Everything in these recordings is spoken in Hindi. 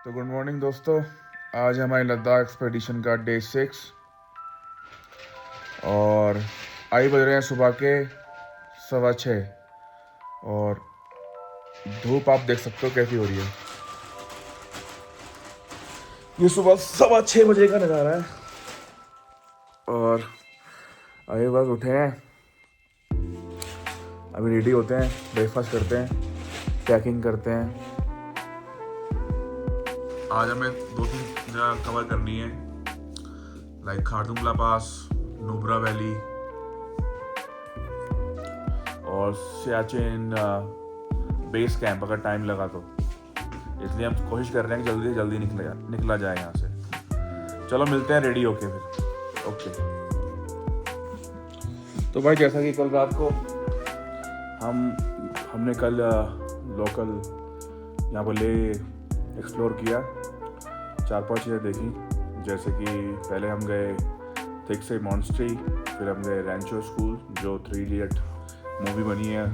तो गुड मॉर्निंग दोस्तों। आज हमारी लद्दाख एक्सपेडिशन का डे 6 और आई बज रहे हैं सुबह के 6:15 और धूप आप देख सकते हो कैसी हो रही है। ये सुबह 6:15 का नज़ारा है और अभी बस उठे हैं, अभी रेडी होते हैं, ब्रेकफास्ट करते हैं, पैकिंग करते हैं। आज हमें 2-3 जगह कवर करनी है, लाइक खारदुंगला पास, नुब्रा वैली और सियाचिन बेस कैंप अगर टाइम लगा तो। इसलिए हम कोशिश कर रहे हैं कि जल्दी से जल्दी निकला जाए यहाँ से। चलो मिलते हैं रेडी होके फिर। ओके। तो भाई जैसा कि कल रात को हमने कल लोकल यहाँ पर ले एक्सप्लोर किया, 4-5 चीज़ें देखी। जैसे कि पहले हम गए थिक से मॉन्स्ट्री, फिर हम गए रैंचो स्कूल जो 3 इडियट मूवी बनी है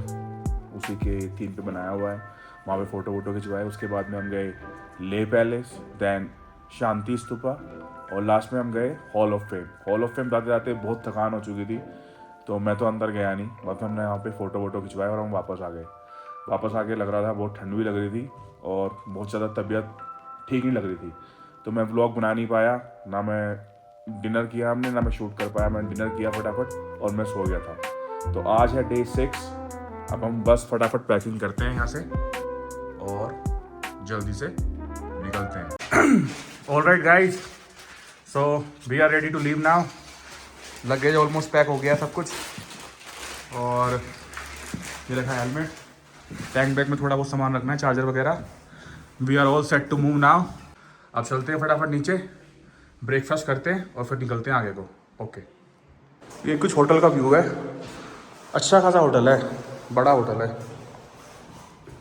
उसी के थीम पे बनाया हुआ है, वहाँ पे फ़ोटो खिंचवाए। उसके बाद में हम गए ले पैलेस, दैन शांति स्तूपा और लास्ट में हम गए हॉल ऑफ फेम जाते जाते बहुत थकान हो चुकी थी तो मैं तो अंदर गया नहीं, बस हमने यहाँ पे फ़ोटो खिंचवाए और हम वापस आके लग रहा था बहुत ठंड भी लग रही थी और बहुत ज़्यादा तबीयत ठीक नहीं लग रही थी। तो मैं व्लॉग बना नहीं पाया, ना मैं डिनर किया हमने, ना मैं शूट कर पाया। मैं डिनर किया फटाफट और मैं सो गया था। तो आज है डे 6। अब हम बस फटाफट पैकिंग करते हैं यहाँ से और जल्दी से निकलते हैं। Alright guys, so we are ready to leave now. Luggage almost pack हो गया सब कुछ और ये रखा है हेलमेट। टैंक बैग में थोड़ा बहुत सामान रखना है, चार्जर वगैरह। We are all set to move now. अब चलते हैं फटाफट नीचे, ब्रेकफास्ट करते हैं और फिर निकलते हैं आगे को। ओके। ये कुछ होटल का व्यू है, अच्छा खासा होटल है, बड़ा होटल है।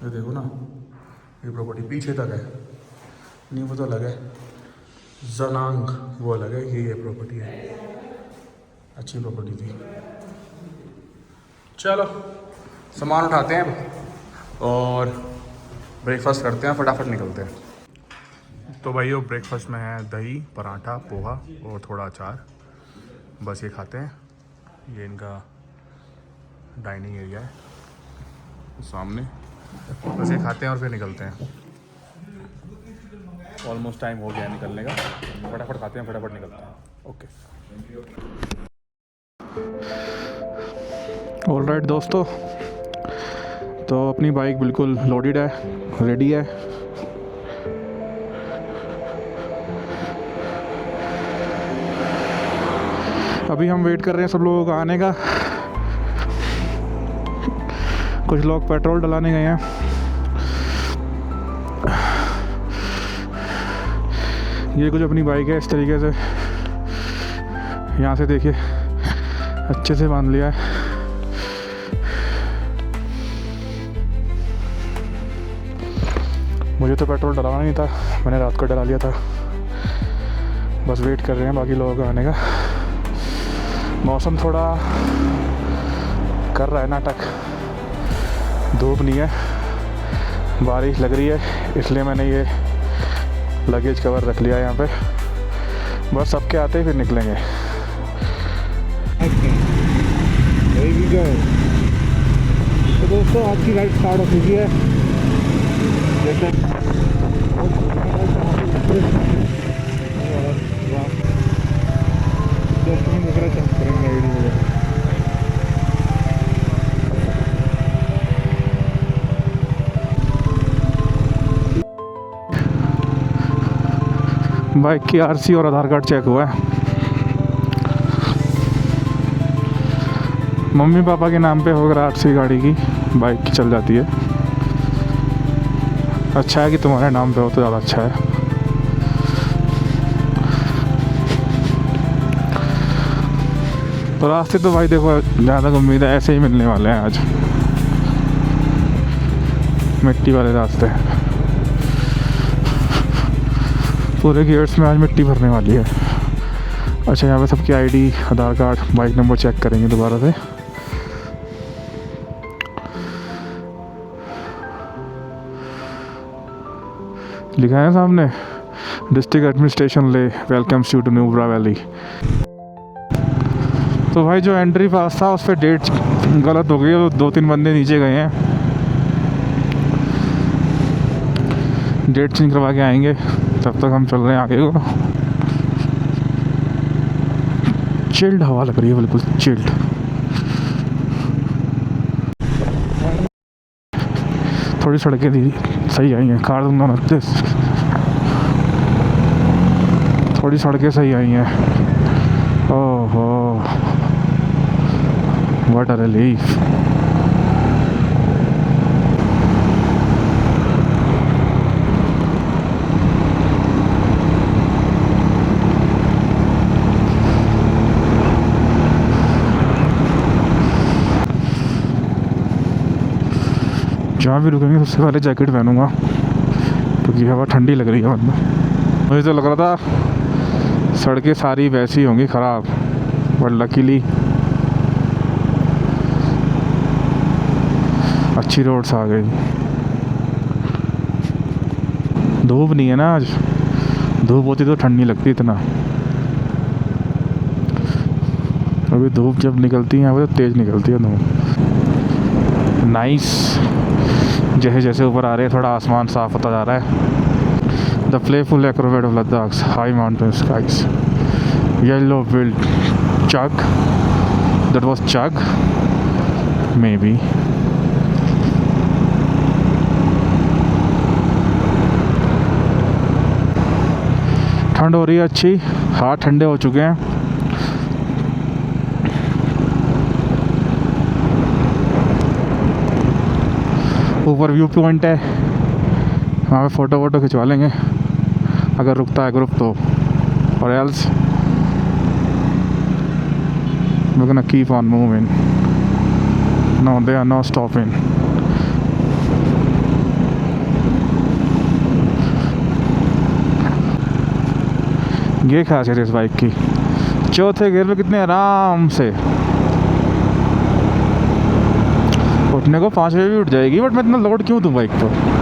ये देखो ना, ये प्रॉपर्टी पीछे तक है, नहीं वो तो अलग है, जनांग वो अलग है, ये प्रॉपर्टी है, अच्छी प्रॉपर्टी थी। चलो सामान उठाते हैं अब और ब्रेकफास्ट करते हैं, फटाफट निकलते हैं। तो भाइयों ब्रेकफास्ट में है दही, पराठा, पोहा और थोड़ा अचार। बस ये खाते हैं। ये इनका डाइनिंग एरिया है सामने, बस ये खाते हैं और फिर निकलते हैं। ऑलमोस्ट टाइम हो गया है निकलने का, फटाफट खाते हैं, फटाफट निकलते हैं। ओके। ऑलराइट दोस्तों, तो अपनी बाइक बिल्कुल लोडेड है, रेडी है। अभी हम वेट कर रहे हैं सब लोगों का आने का। कुछ लोग पेट्रोल डलाने गए हैं। ये कुछ अपनी बाइक है, इस तरीके से यहाँ से देखिए अच्छे से बांध लिया है। मुझे तो पेट्रोल डलाना नहीं था, मैंने रात को डला लिया था। बस वेट कर रहे हैं बाकी लोगों का आने का। मौसम थोड़ा कर रहा है नाटक, धूप नहीं है, बारिश लग रही है, इसलिए मैंने ये लगेज कवर रख लिया है यहाँ पे। बस सबके आते ही फिर निकलेंगे। तो दोस्तों आज की राइड स्टार्ट हो चुकी है। बाइक की आरसी और आधार कार्ड चेक हुआ है। मम्मी पापा के नाम पे होकर आरसी गाड़ी की, बाइक की चल जाती है। अच्छा है कि तुम्हारे नाम पे हो तो ज़्यादा अच्छा है। तो रास्ते तो भाई देखो ज़्यादा उम्मीद है ऐसे ही मिलने वाले हैं आज, मिट्टी वाले रास्ते। पूरे गियर्स में आज मिट्टी भरने वाली है। अच्छा, यहाँ पे सबकी ID, Aadhaar card, bike number check करेंगे दोबारा से। लिखा है सामने, district administration Leh welcomes you to Nubra valley. तो भाई जो एंट्री पास था उस पर डेट गलत हो गई, तो 2-3 बंदे नीचे गए हैं, डेट चेंज करवा के आएंगे। तब तक हम चल रहे हैं आगे को। चिल्ड हवा लग रही है, बिल्कुल चिल्ड। थोड़ी सड़कें दी सही आई हैं, कार दूंगा 29, थोड़ी सड़कें सही आई हैं। ओहो व्हाट अ रिलीफ। जहाँ भी रुकेंगे सबसे पहले जैकेट पहनूंगा क्योंकि हवा ठंडी लग रही है मतलब। मुझे तो लग रहा था सड़कें सारी वैसी होंगी ख़राब, बट लकीली अच्छी रोड्स आ गई। धूप नहीं है ना आज, धूप होती तो ठंड नहीं लगती इतना। अभी धूप जब निकलती है यहाँ पर तो तेज़ निकलती है धूप। नाइस। जैसे जैसे ऊपर आ रहे हैं थोड़ा आसमान साफ होता जा रहा है। The playful acrobat of Ladakh high mountain skies, yellow billed chough, that was chough maybe. ठंड हो रही है अच्छी, हाथ ठंडे हो चुके हैं। ऊपर व्यू पॉइंट है, वहाँ पे फ़ोटो वोटो खिंचवा लेंगे अगर रुकता है ग्रुप तो, और else we're gonna keep on moving. No, they are not stopping. ये खासियत है इस बाइक की, चौथे गियर पे कितने आराम से। उठने को 5 बजे भी उठ जाएगी, बट मैं इतना लोड क्यों दूँ बाइक पर।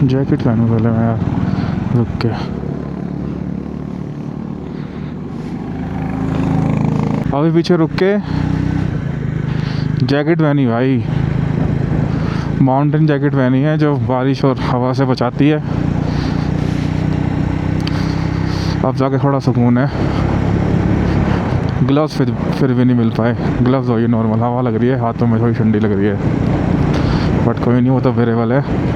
जैकेट पहनूँ पहले मैं यार, रुक के। अभी पीछे रुक के जैकेट पहनी भाई, माउंटेन जैकेट पहनी है जो बारिश और हवा से बचाती है। अब जाके थोड़ा सुकून है। ग्लव्स फिर भी नहीं मिल पाए, ग्लव्स वही नॉर्मल, हवा लग रही है हाथों में, थोड़ी ठंडी लग रही है, बट कोई नहीं, वो तो वेरेबल है।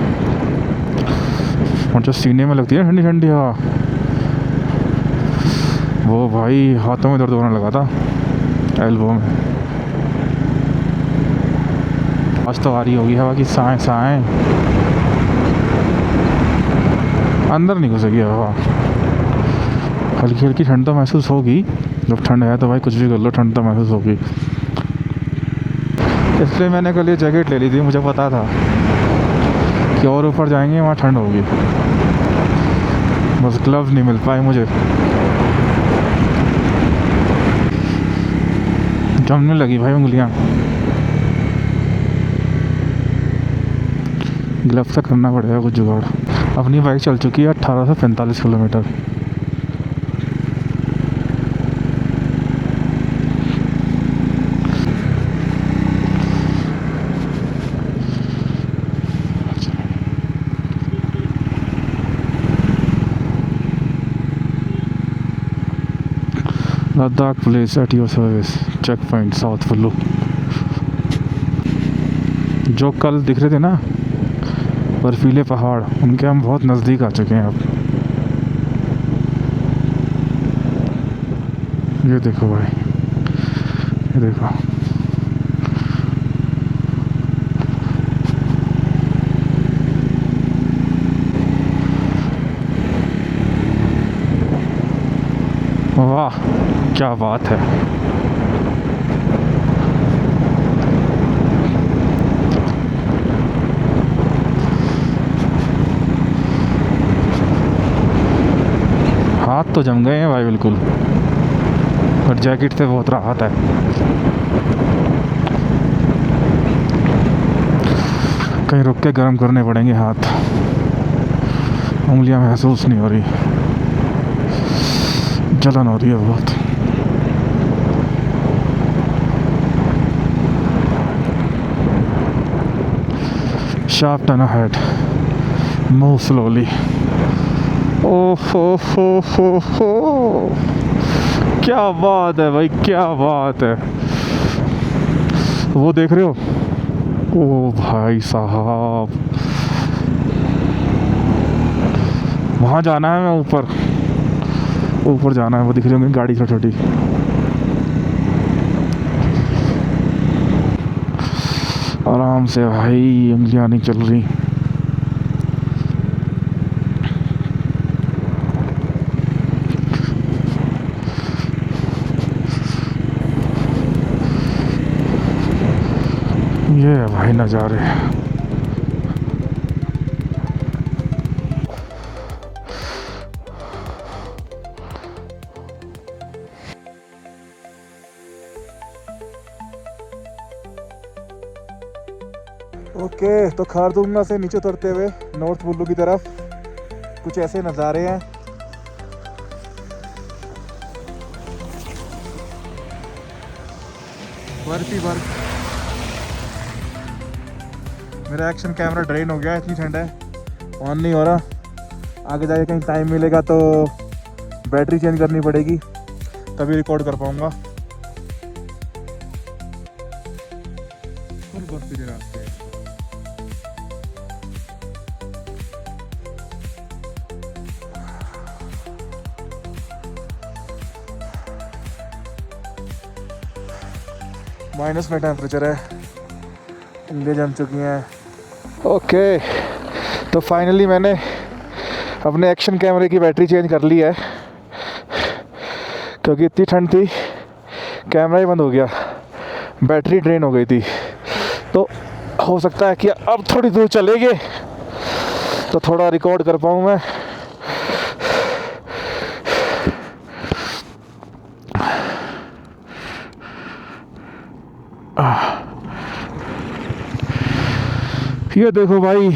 और जो सीने में लगती है ठंडी ठंडी हवा, वो भाई हाथों में दर्द होने लगा था, एल्बो में। आज तो आ रही होगी हवा की साएं साएं, अंदर नहीं घुसेगी हवा। हल्की हल्की ठंड तो महसूस होगी, जब ठंड है तो भाई कुछ भी कर लो ठंड तो महसूस होगी। इसलिए मैंने कल ये जैकेट ले ली थी, मुझे पता था कि और ऊपर जाएंगे वहाँ ठंड होगी। बस ग्लव्स नहीं मिल पाए मुझे, जमने लगी भाई उंगलियाँ। ग्लव्स का करना पड़ेगा कुछ जुगाड़। अपनी बाइक चल चुकी है 1845 kilometre. Ladakh police at your service, check point south Kullu. जो कल दिख रहे थे ना बर्फीले पहाड़, उनके हम बहुत नज़दीक आ चुके हैं अब। ये देखो भाई, ये देखो, वाह क्या बात है। हाथ तो जम गए हैं भाई बिल्कुल, और जैकेट से बहुत राहत है। कहीं रुक के गर्म करने पड़ेंगे हाथ, उंगलियां महसूस नहीं हो रही, जलन हो रही है बहुत। Sharp turn ahead, move slowly. Oh हो, क्या बात है भाई, क्या बात है। वो देख रहे हो, ओ भाई साहब, वहाँ जाना है, मैं ऊपर जाना है। वो दिख रही होंगी गाड़ी छोटी छोटी। आराम से भाई, उंगलियां नहीं चल रही। ये है भाई नज़ारे। ओके, तो खारदुंगा से नीचे उतरते हुए नॉर्थ कुल्लू की तरफ कुछ ऐसे नज़ारे हैं। बर्फ ही बर्फ। मेरा एक्शन कैमरा ड्रेन हो गया, इतनी ठंड है, ऑन नहीं हो रहा। आगे जाके कहीं टाइम मिलेगा तो बैटरी चेंज करनी पड़ेगी, तभी रिकॉर्ड कर पाऊँगा। फुल बर्फीले रास्ते। माइनस में टेम्परेचर है, उंगलियां जम चुकी हैं। ओके, तो फाइनली मैंने अपने एक्शन कैमरे की बैटरी चेंज कर ली है, क्योंकि इतनी ठंड थी कैमरा ही बंद हो गया, बैटरी ड्रेन हो गई थी। तो हो सकता है कि अब थोड़ी दूर चलेंगे तो थोड़ा रिकॉर्ड कर पाऊँ मैं। ये देखो भाई,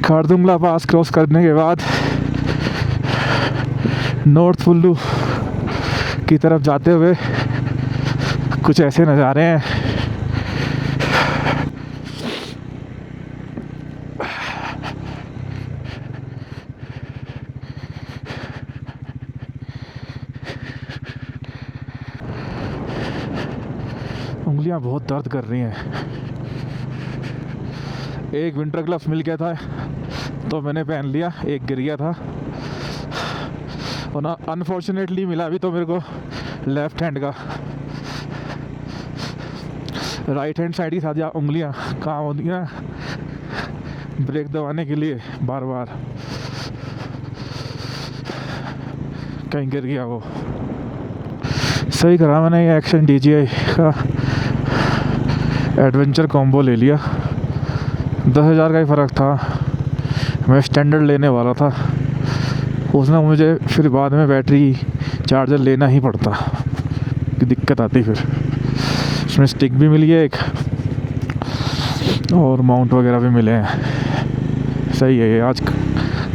खारदुंगला पास क्रॉस करने के बाद नॉर्थ कुल्लू की तरफ जाते हुए कुछ ऐसे नज़ारे हैं। उंगलियां बहुत दर्द कर रही हैं। एक विंटर ग्लव्स मिल गया था तो मैंने पहन लिया, एक गिर गया था, और ना अनफॉर्चुनेटली मिला अभी तो मेरे को लेफ्ट हैंड का। राइट हैंड साइड की साथ उंगलियां काम होती हैं ब्रेक दबाने के लिए, बार बार कहीं गिर गया। वो सही करा मैंने, ये एक्शन DJI का एडवेंचर कॉम्बो ले लिया। 10,000 का ही फ़र्क था, मैं स्टैंडर्ड लेने वाला था, उसने मुझे फिर बाद में बैटरी चार्जर लेना ही पड़ता, कि दिक्कत आती फिर। उसमें स्टिक भी मिली है एक, और माउंट वगैरह भी मिले हैं। सही है ये, आज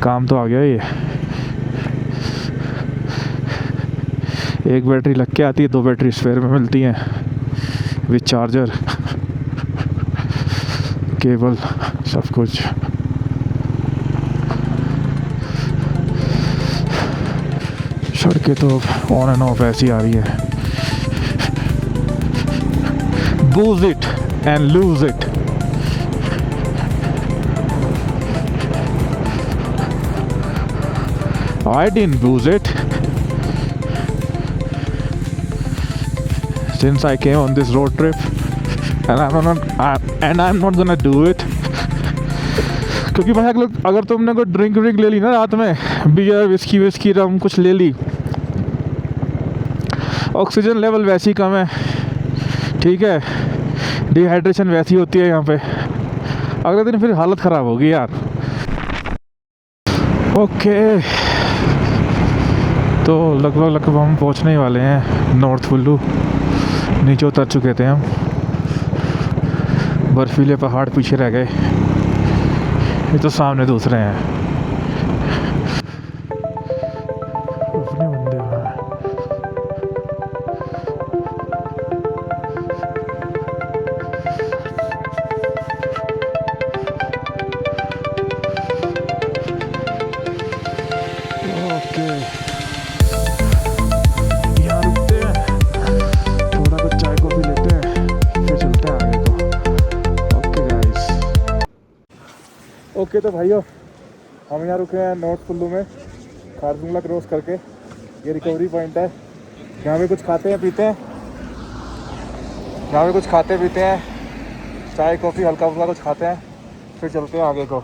काम तो आ गया ये। एक बैटरी लग के आती है, 2 बैटरी स्पेयर में मिलती हैं विद चार्जर, केबल, सब कुछ। सड़कें तो ऑन एंड ऑफ ऐसी आ रही है। Booze it and lose it. I didn't booze it. Since I came on this road trip, and I'm not gonna do it. क्योंकि भाई अगर तुमने कोई ड्रिंक ले ली ना रात में, बियर, विस्की रम कुछ ले ली, ऑक्सीजन लेवल वैसे ही कम है, ठीक है, डिहाइड्रेशन वैसी होती है यहाँ पे, अगले दिन फिर हालत ख़राब होगी यार। ओके, तो लगभग हम पहुंचने ही वाले हैं नॉर्थ कुल्लू। नीचे उतर चुके थे हम, बर्फीले पहाड़ पीछे रह गए। ये तो सामने दूसरे हैं। अपने बंदे हैं। ओके, यहाँ रुकते हैं, थोड़ा कुछ चाय कॉफी लेते हैं, फिर चलते हैं आगे को। Okay guys. ओके, तो भाइयों हम यहाँ रुके हैं नॉर्थ कुल्लू में, खारदुंगला क्रॉस करके। ये रिकवरी पॉइंट है, यहाँ पे कुछ खाते हैं पीते हैं, यहाँ पे कुछ खाते पीते हैं, चाय कॉफ़ी हल्का फुल्का कुछ खाते हैं, फिर चलते हैं आगे को।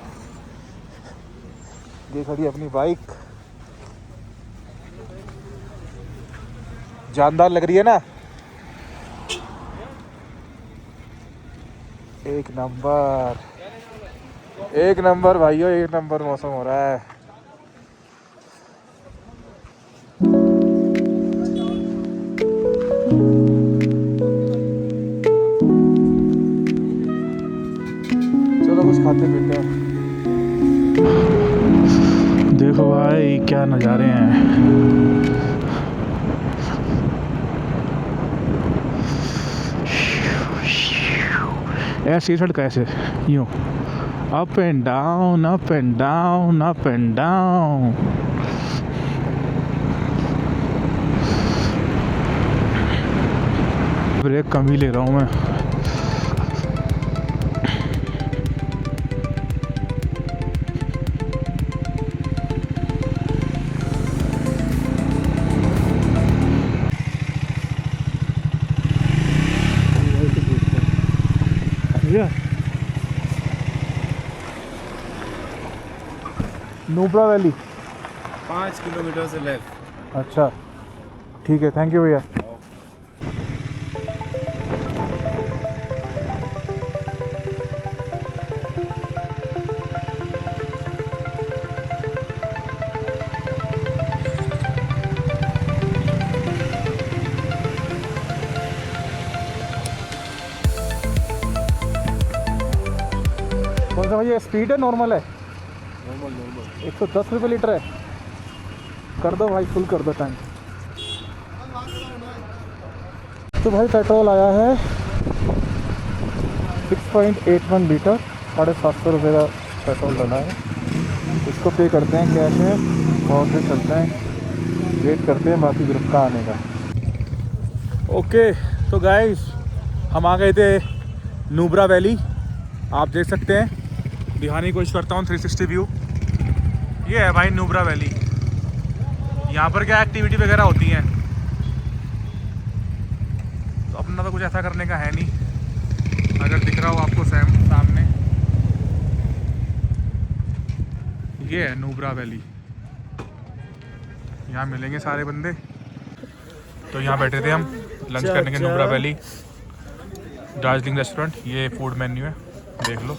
ये खड़ी अपनी बाइक, जानदार लग रही है ना। एक नंबर भाइयों, एक नंबर मौसम हो रहा है। चलो कुछ खाते पीते हैं। देखो भाई क्या नज़ारे हैं। ऐसी सड़क ऐसे यूँ up and down, up and down, up and down. Break कम ही ले रहा हूँ मैं। नुब्रा वैली 5 किलोमीटर से लेफ्ट। अच्छा ठीक है, थैंक यू भैया। कौन सा भैया स्पीड है, नॉर्मल है? नॉर्मल 110 रुपये लीटर है। कर दो भाई, फुल कर दो टैंक। तो भाई पेट्रोल आया है 6.81 लीटर, 750 रुपये का पेट्रोल डाला है। इसको पे करते हैं कैश में और फिर चलते हैं, वेट करते हैं बाकी ग्रुप का आने का। ओके तो गाइस हम आ गए थे नुब्रा वैली। आप देख सकते हैं, दिखाने की कोशिश करता हूँ 360 व्यू। ये है भाई नुब्रा वैली। यहाँ पर क्या एक्टिविटी वगैरह होती हैं, तो अपना तो कुछ ऐसा करने का है नहीं। अगर दिख रहा हो आपको सामने, ये है नुब्रा वैली। यहाँ मिलेंगे सारे बंदे। तो यहाँ बैठे थे हम लंच करने के नुब्रा वैली दार्जिलिंग रेस्टोरेंट। ये फूड मेन्यू है, देख लो।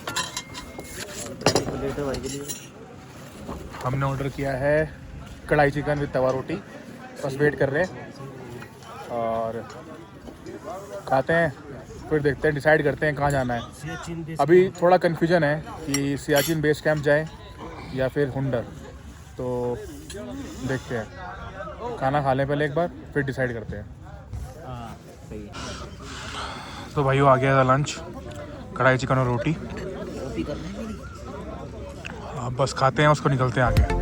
हमने ऑर्डर किया है कढ़ाई चिकन विद तवा रोटी। बस वेट कर रहे हैं और खाते हैं, फिर देखते हैं, डिसाइड करते हैं कहाँ जाना है। अभी थोड़ा कन्फ्यूजन है कि सियाचिन बेस कैंप जाएं या फिर हुंडर, तो देखते हैं। खाना खा लें पहले एक बार, फिर डिसाइड करते हैं। तो भाई आ गया था लंच, कढ़ाई चिकन और रोटी। अब बस खाते हैं, उसको निकलते हैं आगे।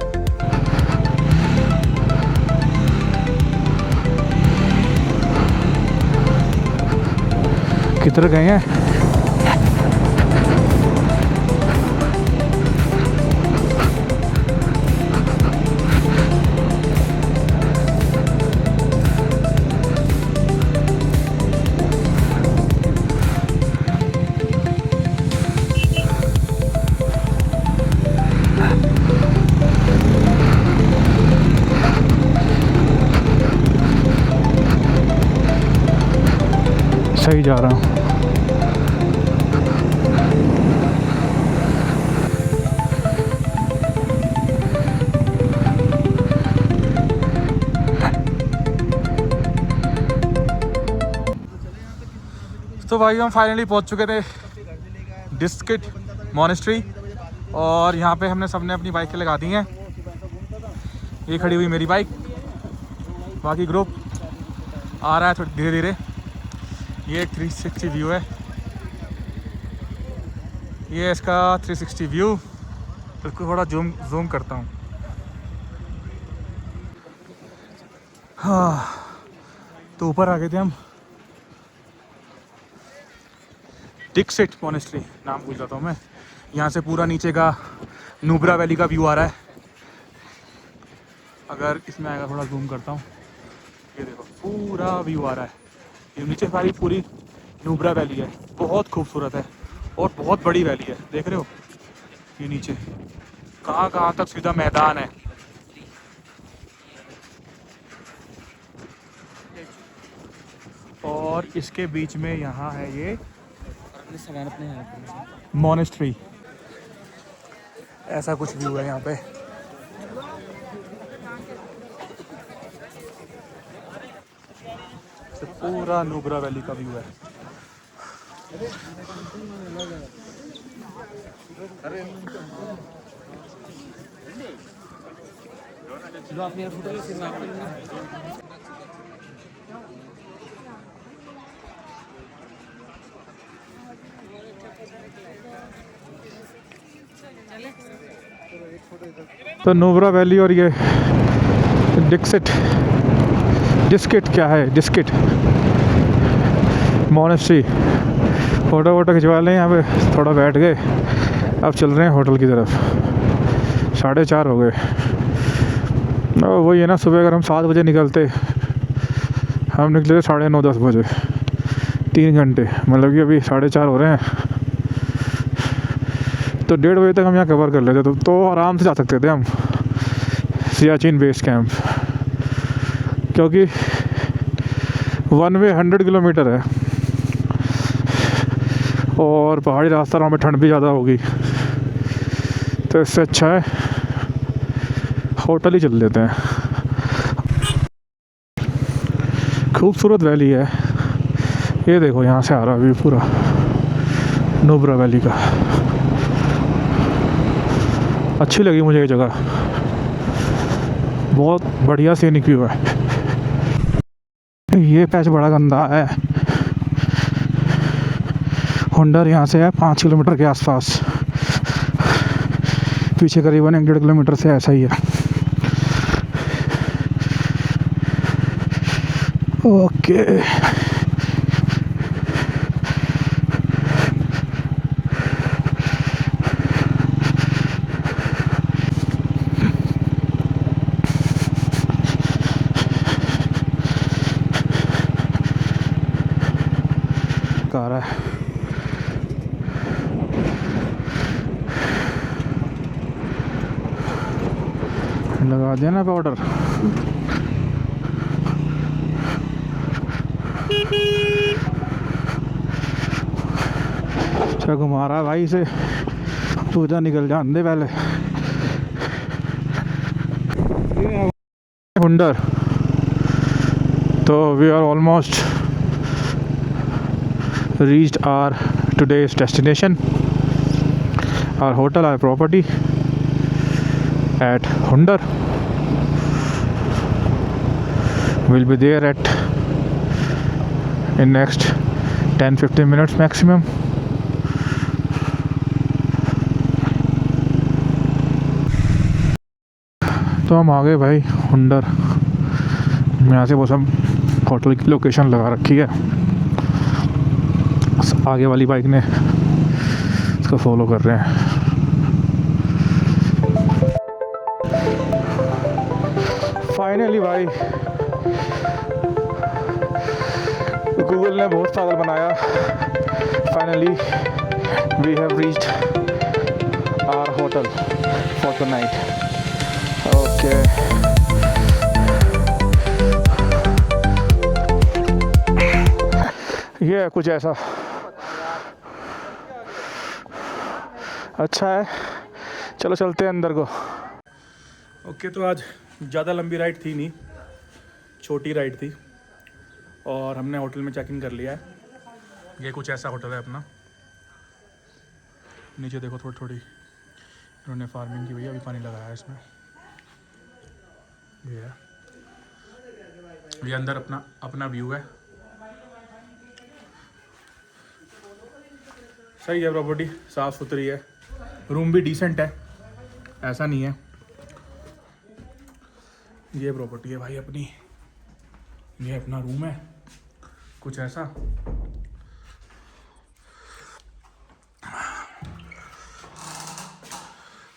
किधर गए हैं? सही जा रहा हूँ। तो भाई हम फाइनली पहुंच चुके थे डिस्किट मॉनेस्ट्री और यहाँ पे हमने सबने अपनी बाइकें लगा दी हैं। ये खड़ी हुई मेरी बाइक, बाकी ग्रुप आ रहा है थोड़ी धीरे धीरे। ये एक 360 व्यू है, ये इसका 360 व्यू। इसको थोड़ा जूम करता हूँ। हाँ, तो ऊपर आ गए थे हम। डिस्किट मॉनेस्ट्री नाम भूल जाता हूँ मैं। यहाँ से पूरा नीचे का नुब्रा वैली का व्यू आ रहा है। अगर इसमें आएगा, थोड़ा जूम करता हूँ। ये देखो पूरा व्यू आ रहा है। ये नीचे सारी पूरी नुब्रा वैली है, बहुत खूबसूरत है और बहुत बड़ी वैली है। देख रहे हो ये नीचे कहाँ कहाँ तक सीधा मैदान है। और इसके बीच में यहाँ है ये मॉनेस्ट्री। ऐसा कुछ व्यू है यहाँ पे। पूरा नुब्रा वैली का व्यू है। तो नुब्रा वैली और ये डिस्किट क्या है, डिस्किट मॉनेस्ट्री। फ़ोटो वोटो खिंचवा लें यहाँ पे, थोड़ा बैठ गए। अब चल रहे हैं होटल की तरफ। 4:30 हो गए। और वही है ना, सुबह अगर हम 7 बजे निकलते, हम निकले 9:30-10 बजे, 3 घंटे। मतलब कि अभी 4:30 हो रहे हैं, तो 1:30 बजे तक हम यहाँ कवर कर लेते। तो आराम से जा सकते थे हम सियाचिन बेस कैंप, क्योंकि 1 वे 100 किलोमीटर है और पहाड़ी रास्ता, वहाँ पे ठंड भी ज़्यादा होगी। तो इससे अच्छा है होटल ही चल लेते हैं। खूबसूरत वैली है। ये देखो यहाँ से आ रहा व्यू पूरा नुब्रा वैली का। अच्छी लगी मुझे ये जगह, बहुत बढ़िया सीनिक व्यू है। ये पैच बड़ा गंदा है। हुंडर यहाँ से है 5 किलोमीटर के आसपास, पीछे करीबन 1-1.5 किलोमीटर से ऐसा ही है। ओके, आ रहा है। लगा दिया ना पाउडर। अच्छा घुमा रहा है भाई इसे, तू इधर निकल जान दे पहले। हुंडर। तो we are almost reached our today's destination, our hotel, our property at Hunder. We'll be there at in next 10-15 minutes maximum. तो हम आ गए भाई हुंडर। यहाँ से वो सब होटल की लोकेशन लगा रखी है। आगे वाली बाइक ने इसको फॉलो कर रहे हैं। फाइनली भाई गूगल ने बहुत पागल बनाया। Finally we have reached our hotel for the night. Okay, ये है कुछ ऐसा। अच्छा है, चलो चलते हैं अंदर को। ओके, तो आज ज़्यादा लंबी राइड थी नहीं, छोटी राइड थी और हमने होटल में चेक इन कर लिया है। ये कुछ ऐसा होटल है अपना। नीचे देखो थोड़ी थोड़ी इन्होंने फार्मिंग की हुई है, अभी पानी लगाया है इसमें। ये है, ये अंदर अपना अपना व्यू है। सही है, प्रॉपर्टी साफ़ सुथरी है, रूम भी डिसेंट है, ऐसा नहीं है। ये प्रॉपर्टी है भाई अपनी, ये अपना रूम है कुछ ऐसा।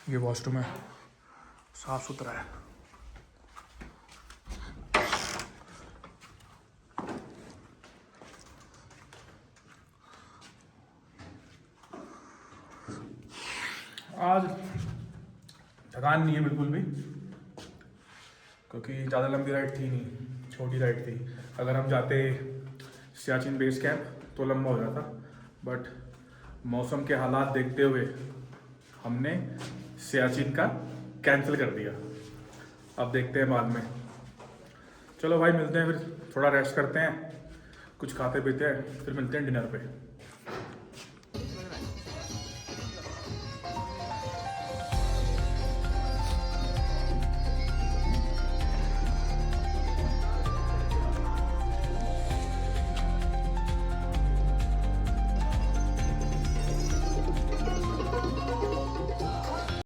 ये वॉशरूम है, साफ सुथरा है। आज थकान नहीं है बिल्कुल भी, क्योंकि ज़्यादा लंबी राइड थी नहीं, छोटी राइड थी। अगर हम जाते सियाचिन बेस कैंप तो लंबा हो जाता, बट मौसम के हालात देखते हुए हमने सियाचिन का कैंसिल कर दिया। अब देखते हैं बाद में। चलो भाई मिलते हैं फिर, थोड़ा रेस्ट करते हैं, कुछ खाते पीते हैं, फिर मिलते हैं डिनर पे।